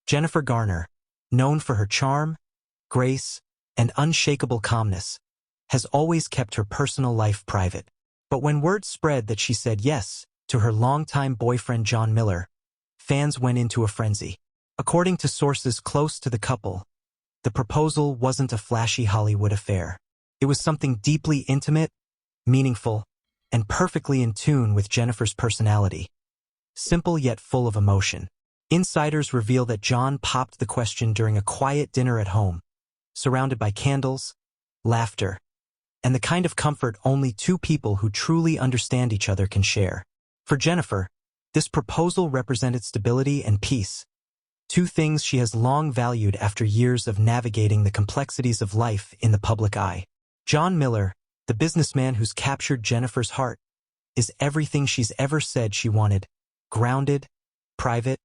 Jennifer Garner, known for her charm, grace, and unshakable calmness, has always kept her personal life private. But when word spread that she said yes to her longtime boyfriend John Miller, fans went into a frenzy. According to sources close to the couple, the proposal wasn't a flashy Hollywood affair. It was something deeply intimate, meaningful, and perfectly in tune with Jennifer's personality. Simple yet full of emotion. Insiders reveal that John popped the question during a quiet dinner at home, surrounded by candles, laughter, and the kind of comfort only two people who truly understand each other can share. For Jennifer, this proposal represented stability and peace, two things she has long valued after years of navigating the complexities of life in the public eye. John Miller, the businessman who's captured Jennifer's heart, is everything she's ever said she wanted: grounded, private,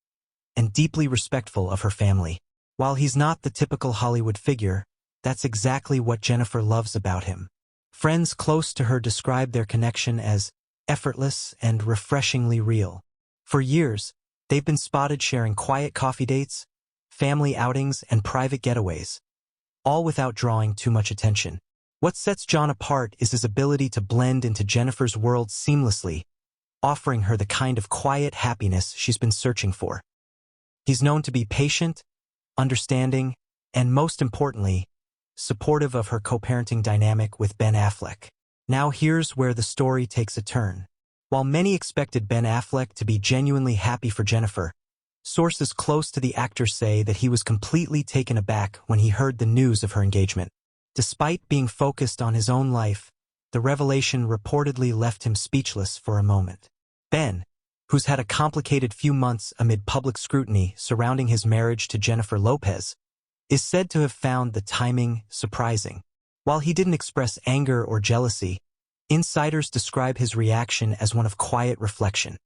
and deeply respectful of her family. While he's not the typical Hollywood figure, that's exactly what Jennifer loves about him. Friends close to her describe their connection as effortless and refreshingly real. For years, they've been spotted sharing quiet coffee dates, family outings, and private getaways, all without drawing too much attention. What sets John apart is his ability to blend into Jennifer's world seamlessly, offering her the kind of quiet happiness she's been searching for. He's known to be patient, understanding, and most importantly, supportive of her co-parenting dynamic with Ben Affleck. Now here's where the story takes a turn. While many expected Ben Affleck to be genuinely happy for Jennifer, sources close to the actor say that he was completely taken aback when he heard the news of her engagement. Despite being focused on his own life, the revelation reportedly left him speechless for a moment. Ben, who's had a complicated few months amid public scrutiny surrounding his marriage to Jennifer Lopez, is said to have found the timing surprising. While he didn't express anger or jealousy, insiders describe his reaction as one of quiet reflection,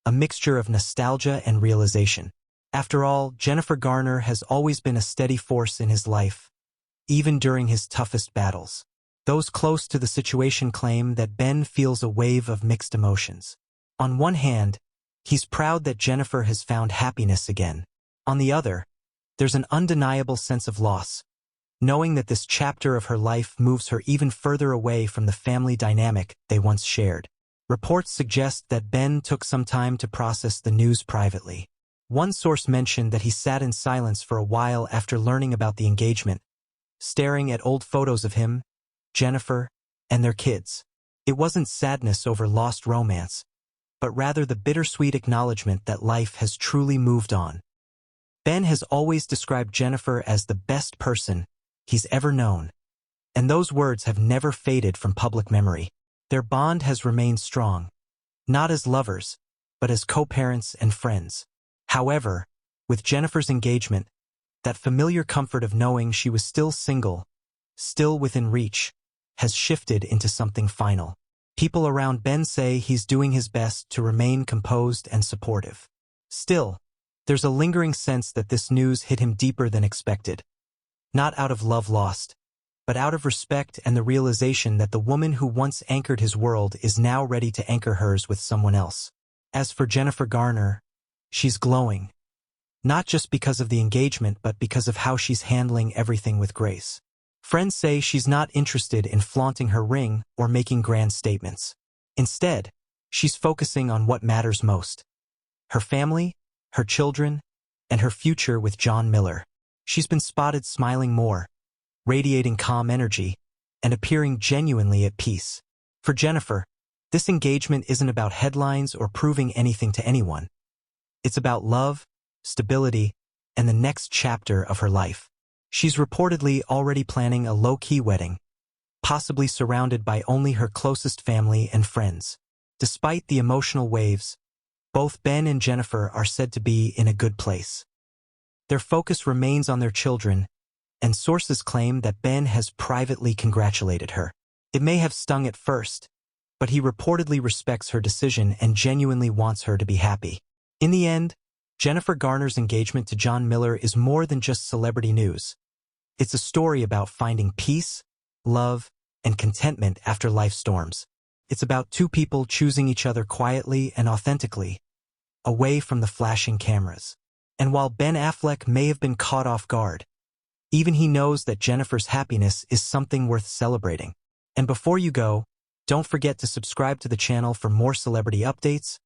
a mixture of nostalgia and realization. After all, Jennifer Garner has always been a steady force in his life, even during his toughest battles. Those close to the situation claim that Ben feels a wave of mixed emotions. On one hand, he's proud that Jennifer has found happiness again. On the other, there's an undeniable sense of loss, knowing that this chapter of her life moves her even further away from the family dynamic they once shared. Reports suggest that Ben took some time to process the news privately. One source mentioned that he sat in silence for a while after learning about the engagement, staring at old photos of him, Jennifer, and their kids. It wasn't sadness over lost romance, but rather the bittersweet acknowledgement that life has truly moved on. Ben has always described Jennifer as the best person he's ever known, and those words have never faded from public memory. Their bond has remained strong, not as lovers, but as co-parents and friends. However, with Jennifer's engagement, that familiar comfort of knowing she was still single, still within reach, has shifted into something final. People around Ben say he's doing his best to remain composed and supportive. Still, there's a lingering sense that this news hit him deeper than expected. Not out of love lost, but out of respect and the realization that the woman who once anchored his world is now ready to anchor hers with someone else. As for Jennifer Garner, she's glowing. Not just because of the engagement, but because of how she's handling everything with grace. Friends say she's not interested in flaunting her ring or making grand statements. Instead, she's focusing on what matters most: her family, her children, and her future with John Miller. She's been spotted smiling more, radiating calm energy, and appearing genuinely at peace. For Jennifer, this engagement isn't about headlines or proving anything to anyone. It's about love, stability, and the next chapter of her life. She's reportedly already planning a low-key wedding, possibly surrounded by only her closest family and friends. Despite the emotional waves, both Ben and Jennifer are said to be in a good place. Their focus remains on their children, and sources claim that Ben has privately congratulated her. It may have stung at first, but he reportedly respects her decision and genuinely wants her to be happy. In the end, Jennifer Garner's engagement to John Miller is more than just celebrity news. It's a story about finding peace, love, and contentment after life storms. It's about two people choosing each other quietly and authentically, away from the flashing cameras. And while Ben Affleck may have been caught off guard, even he knows that Jennifer's happiness is something worth celebrating. And before you go, don't forget to subscribe to the channel for more celebrity updates,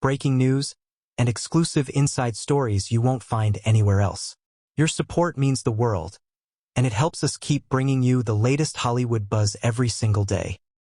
breaking news, and exclusive inside stories you won't find anywhere else. Your support means the world, and it helps us keep bringing you the latest Hollywood buzz every single day.